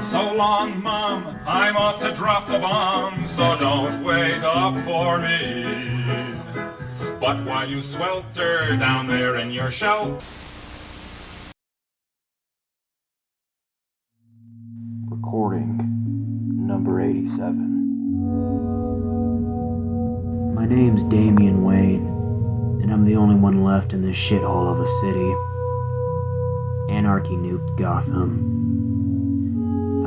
So long, Mom, I'm off to drop the bomb, so don't wait up for me. But while you swelter down there in your shell... Recording number 87. My name's Damian Wayne, and I'm the only one left in this shithole of a city. Anarchy nuked Gotham.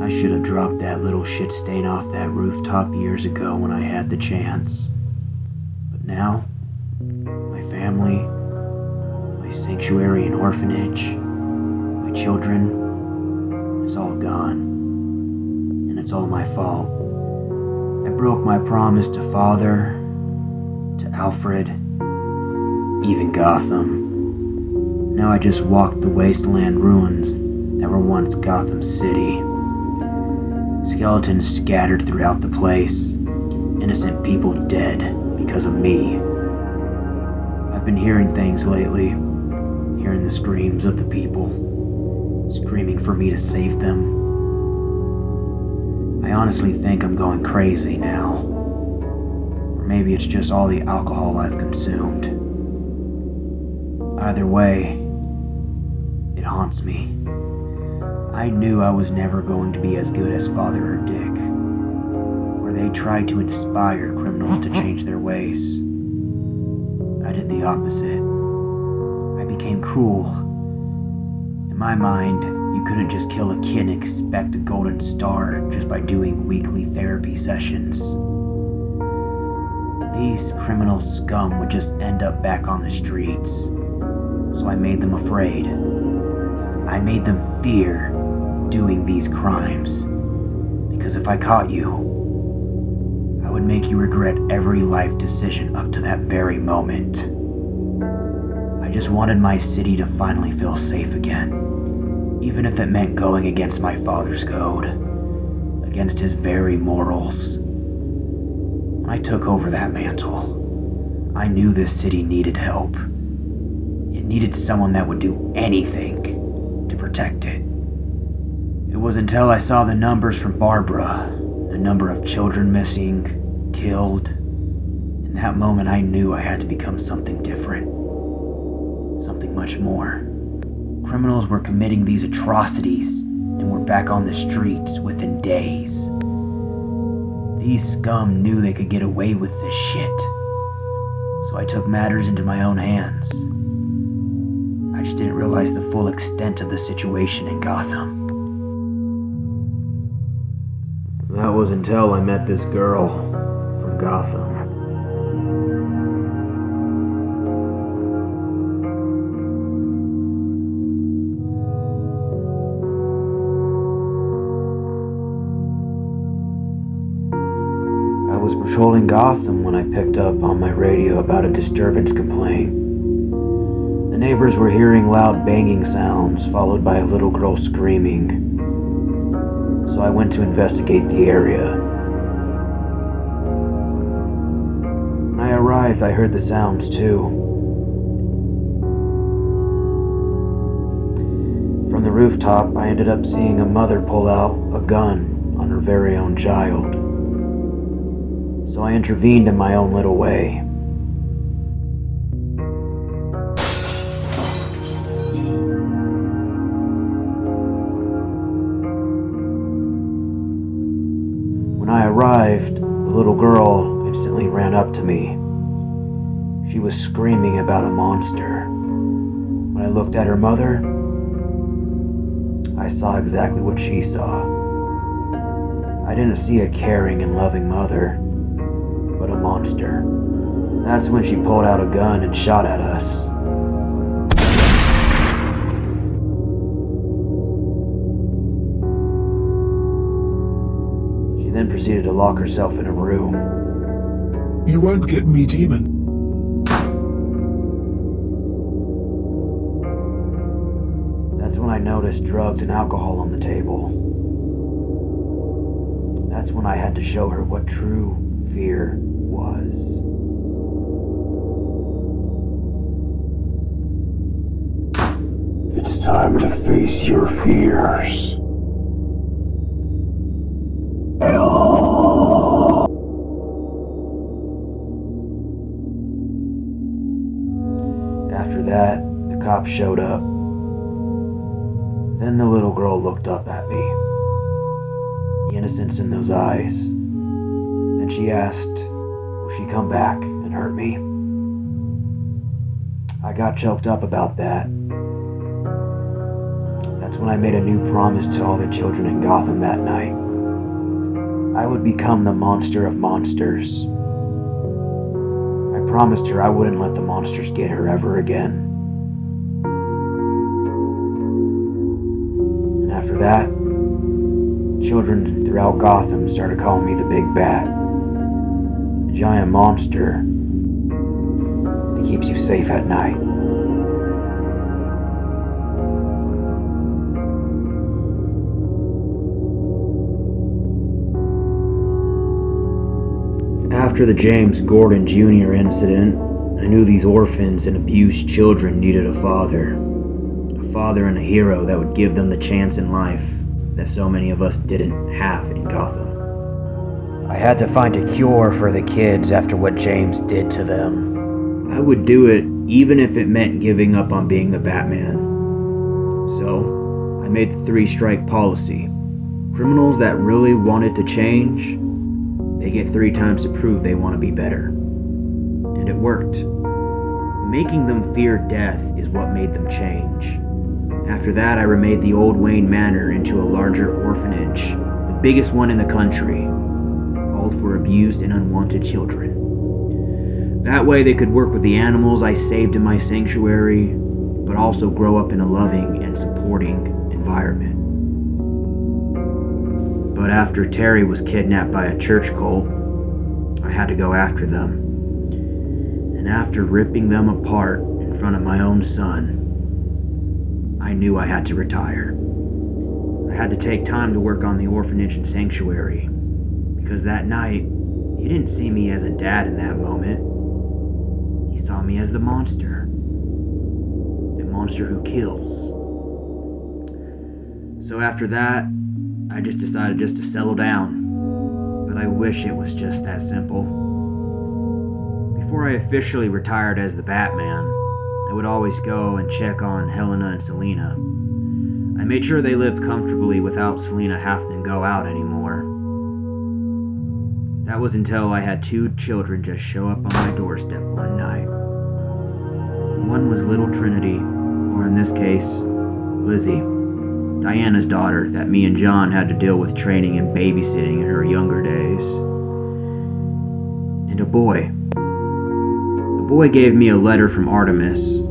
I should have dropped that little shit stain off that rooftop years ago when I had the chance. But now, my family, my sanctuary and orphanage, my children, it's all gone. And it's all my fault. I broke my promise to Father, to Alfred, even Gotham. Now I just walk the wasteland ruins that were once Gotham City. Skeletons scattered throughout the place. Innocent people dead because of me. I've been hearing things lately. Hearing the screams of the people. Screaming for me to save them. I honestly think I'm going crazy now. Or maybe it's just all the alcohol I've consumed. Either way, it haunts me. I knew I was never going to be as good as Father or Dick, where they tried to inspire criminals to change their ways. I did the opposite. I became cruel. In my mind, you couldn't just kill a kid and expect a golden star just by doing weekly therapy sessions. These criminal scum would just end up back on the streets. So I made them afraid. I made them fear doing these crimes. Because if I caught you, I would make you regret every life decision up to that very moment. I just wanted my city to finally feel safe again. Even if it meant going against my father's code, against his very morals. When I took over that mantle, I knew this city needed help. It needed someone that would do anything to protect it. It was until I saw the numbers from Barbara, the number of children missing, killed. In that moment I knew I had to become something different. Something much more. Criminals were committing these atrocities and were back on the streets within days. These scum knew they could get away with this shit. So I took matters into my own hands. I just didn't realize the full extent of the situation in Gotham. That was until I met this girl from Gotham. I was patrolling Gotham when I picked up on my radio about a disturbance complaint. The neighbors were hearing loud banging sounds, followed by a little girl screaming. So I went to investigate the area. When I arrived, I heard the sounds too. From the rooftop, I ended up seeing a mother pull out a gun on her very own child. So I intervened in my own little way. When I arrived, the little girl instantly ran up to me. She was screaming about a monster. When I looked at her mother, I saw exactly what she saw. I didn't see a caring and loving mother, but a monster. That's when she pulled out a gun and shot at us. She then proceeded to lock herself in a room. You won't get me, demon. That's when I noticed drugs and alcohol on the table. That's when I had to show her what true fear was. It's time to face your fears. cops showed up. Then the little girl looked up at me. The innocence in those eyes. Then she asked, will she come back and hurt me? I got choked up about that. That's when I made a new promise to all the children in Gotham that night. I would become the monster of monsters. I promised her I wouldn't let the monsters get her ever again. And after that, children throughout Gotham started calling me the Big Bat. A giant monster that keeps you safe at night. After the James Gordon Jr. incident, I knew these orphans and abused children needed a father. A father and a hero that would give them the chance in life that so many of us didn't have in Gotham. I had to find a cure for the kids after what James did to them. I would do it even if it meant giving up on being the Batman. So, I made the 3-strike policy. Criminals that really wanted to change, they get 3 times to prove they want to be better. And it worked. Making them fear death is what made them change. After that, I remade the old Wayne Manor into a larger orphanage, the biggest one in the country, all for abused and unwanted children. That way they could work with the animals I saved in my sanctuary, but also grow up in a loving and supporting environment. But after Terry was kidnapped by a church cult, I had to go after them. And after ripping them apart in front of my own son, I knew I had to retire. I had to take time to work on the orphanage and sanctuary, because that night, he didn't see me as a dad in that moment. He saw me as the monster who kills. So after that, I just decided just to settle down, but I wish it was just that simple. Before I officially retired as the Batman, I would always go and check on Helena and Selena. I made sure they lived comfortably without Selena having to go out anymore. That was until I had 2 children just show up on my doorstep one night. One was little Trinity, or in this case, Lizzie, Diana's daughter that me and John had to deal with training and babysitting in her younger days. And a boy. The boy gave me a letter from Artemis.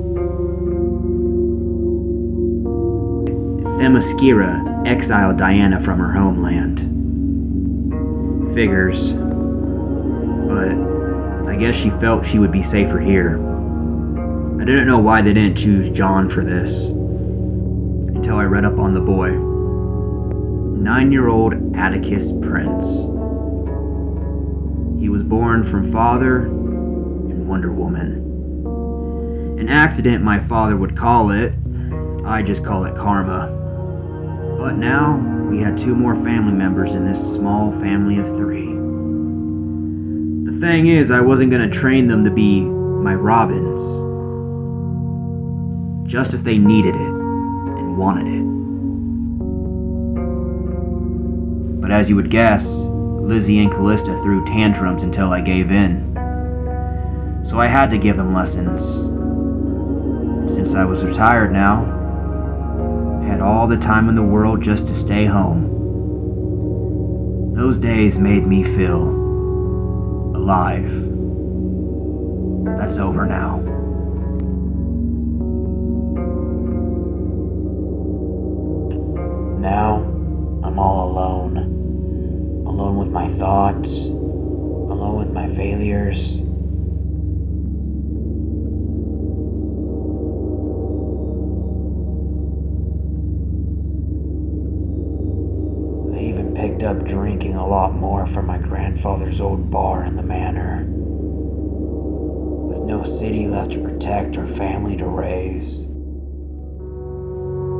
Themyscira exiled Diana from her homeland. Figures. But I guess she felt she would be safer here. I didn't know why they didn't choose John for this, until I read up on the boy. 9-year-old Atticus Prince. He was born from father and Wonder Woman. An accident, my father would call it. I just call it karma. But now, we had 2 more family members in this small family of 3. The thing is, I wasn't going to train them to be my Robins. Just if they needed it and wanted it. But as you would guess, Lizzie and Callista threw tantrums until I gave in. So I had to give them lessons. Since I was retired now, I had all the time in the world just to stay home. Those days made me feel alive. That's over now. Now, I'm all alone. Alone with my thoughts. Alone with my failures. I even picked up drinking a lot more from my grandfather's old bar in the manor. With no city left to protect or family to raise,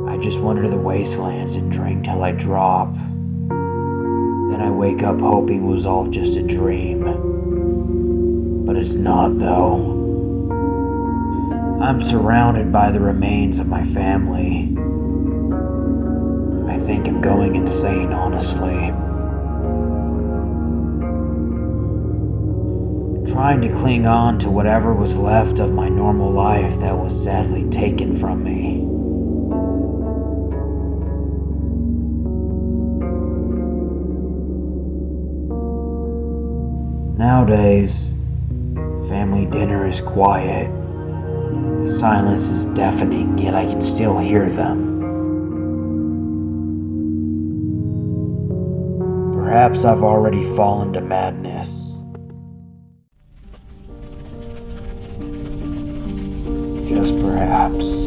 I just wander the wastelands and drink till I drop. Then I wake up hoping it was all just a dream. But it's not, though. I'm surrounded by the remains of my family. I think I'm going insane, honestly. Trying to cling on to whatever was left of my normal life that was sadly taken from me. Nowadays, family dinner is quiet. The silence is deafening, yet I can still hear them. Perhaps I've already fallen to madness. Just perhaps.